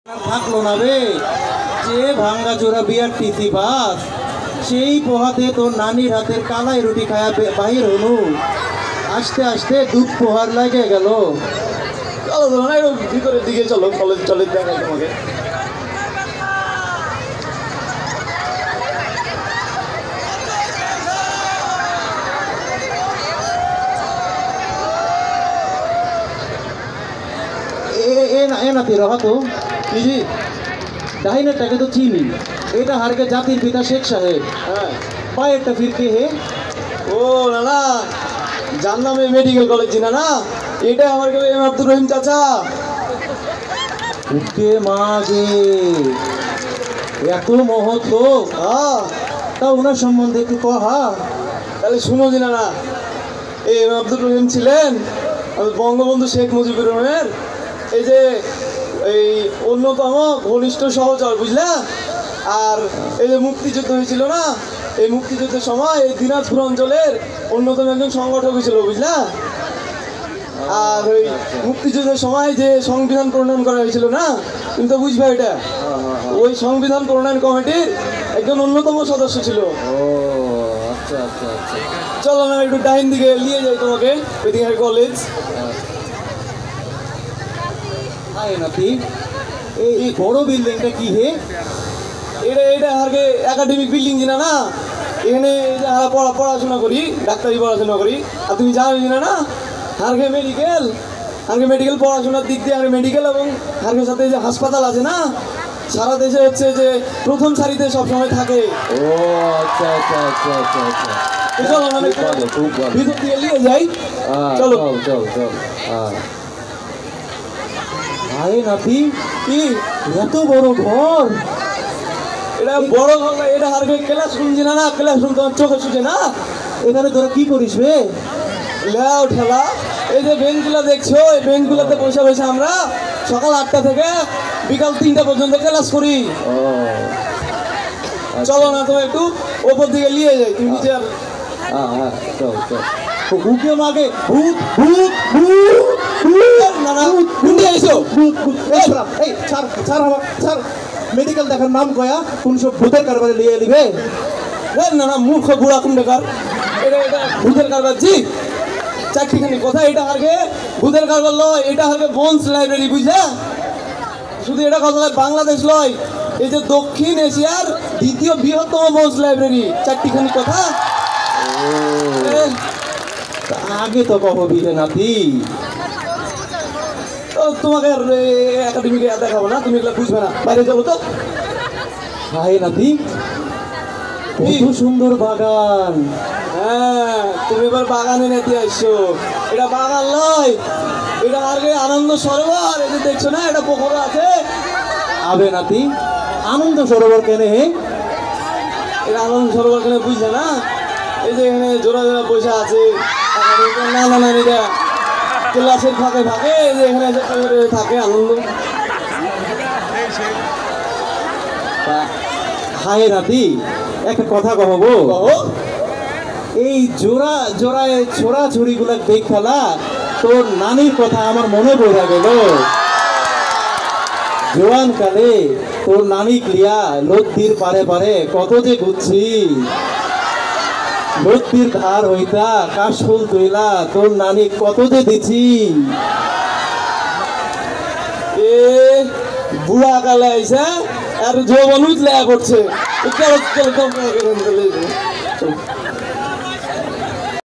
থাকলো না রে, যে ভাঙ্গা জোড়া বিয়ার টিসি বাস সেই পোহাতে তোর নানির হাতের কালাই রুটি খায়া বাহির হলো। আস্তে আস্তে দুধ পোহার লাগে গেল। চলো না একটু ভিতরের দিকে চলো, কলেজ চলে দেখাই তোমাকে। এ নাতি রহা তো কি ডাইনেরটাকে তো চিনি, এটা হারকে জাতির পিতা শেখ সাহেব। হ্যাঁ পায়েরটা ফিরকে হে। ও না না, যার নামে মেডিকেল কলেজ চিনা না, এটা আমার কাছে এম আব্দুর রহিম চাচা। উঠে মাগে এত মহৎ লোক, তা ওনার সম্বন্ধে একটু কহা। তাহলে শুনো জিনা না, এই এম আব্দুর রহিম ছিলেন বঙ্গবন্ধু শেখ মুজিবুর রহমানের এই যে এই অন্যতম ঘনিষ্ঠ সহচর, বুঝলা। আর এই যে মুক্তিযুদ্ধ হয়েছিল না, এই মুক্তিযুদ্ধের সময় এই দিনাজপুর অঞ্চলের অন্যতম একজন সংগঠক হয়েছিল, বুঝলা। আর ওই মুক্তিযুদ্ধের সময় যে সংবিধান প্রণয়ন করা হয়েছিল না, তুমি তো বুঝবে এটা, ওই সংবিধান প্রণয়ন কমিটির একজন অন্যতম সদস্য ছিল। আচ্ছা আচ্ছা আচ্ছা, চলো না একটু ডাইন দিকে নিয়ে যাই তোমাকে, ওইদিকে কলেজ। আয় নাতি, এই বড় বিল্ডিংটা কি হে? এটা আগে একাডেমিক বিল্ডিং কিনা না, এখানে পড়াশোনা করি, ডাক্তারি পড়াশোনা করি। আর তুমি জানো কিনা না, হারগে মেডিকেল পড়াশোনার দিক দিয়ে আগে মেডিকেল এবং হারগের সাথে যে হাসপাতাল আছে না, সারা দেশে হচ্ছে যে প্রথম সারিতে সবসময় থাকে। ও আচ্ছা আচ্ছা আচ্ছা আচ্ছা আচ্ছা, চলো মানে ভিতর দিকে নিয়ে যাই, চলো চল চল। আরে নাতি, কি এত বড় ঘর! এটা বড় ঘর না, এটা হারগে ক্লাসরুম জিনা না, ক্লাসরুম তোমার চোখে শুছে না। এখানে তোরা কি করিস রে? লেও ঠেলা, এই যে বেঞ্চগুলো দেখছো, এই বেঞ্চগুলোতে বসে বসে আমরা সকাল 8টা থেকে বিকাল 3টা পর্যন্ত ক্লাস করি। চলো না তো একটু ওপর দিকে নিয়ে যাই, তুমি নিচে। আর চল চল। ভূতে মাগে ভূত ভূত ভূত, না না কোনটা এসো, এই ছাড় ছাড় আমার ছাড়। মেডিকেল দেখার নাম কয়া কোন সব ভূতের কারবারে লিয়ে দিবে? না না মূর্খ বুড়া কোন বেকার, এটা ভূতের কারবার জি চারটিখানি কথা। এটা আগে ভূতের কারবার লয়, এটা আগে বন্স লাইব্রেরি, বুঝলা। শুধু এটা কথা নয়, বাংলাদেশ লয়, এই যে দক্ষিণ এশিয়ার দ্বিতীয় বৃহত্তম বন্স লাইব্রেরি, চারটিখানি কথা। আগে তো কহবি রে নাতি। তোমাকে একাডেমিকে দেখাবো না, তুমি এগুলো বুঝবে না, বাইরে চলো তো। হায় নাতি, কত সুন্দর বাগান! হ্যাঁ তুমি এবার বাগানে নিতে আসছো, এটা বাগান নয়, এটা আগে আনন্দ সরোবর। এই যে দেখছো না, এটা পুকুর আছে। আবে নাতি, আনন্দ সরোবর কেন হে? এটা আনন্দ সরোবর কেন বুঝলে না? এই যে এখানে জোড়া জোড়া পয়সা আছে, না না না, এটা ক্লাসের ফাঁকে ফাঁকে এই যে এখানে থাকে আনন্দ। হায় নাতি, একটা কথা কহবো। এই জোড়া জোড়ায় ছোড়া ছুরিগুলা দেখালা তোর নানির কথা আমার মনে পড়ে গেল। জোয়ান কালে তোর নানি ক্লিয়া লদ্দির পারে পারে কত যে ঘুরছি। লদ্দির ধার হইতা কাশফুল তুইলা তোর নানি কত যে দিছি। এ বুড়া কালে আইসা আর যৌবন উঠলে করছে।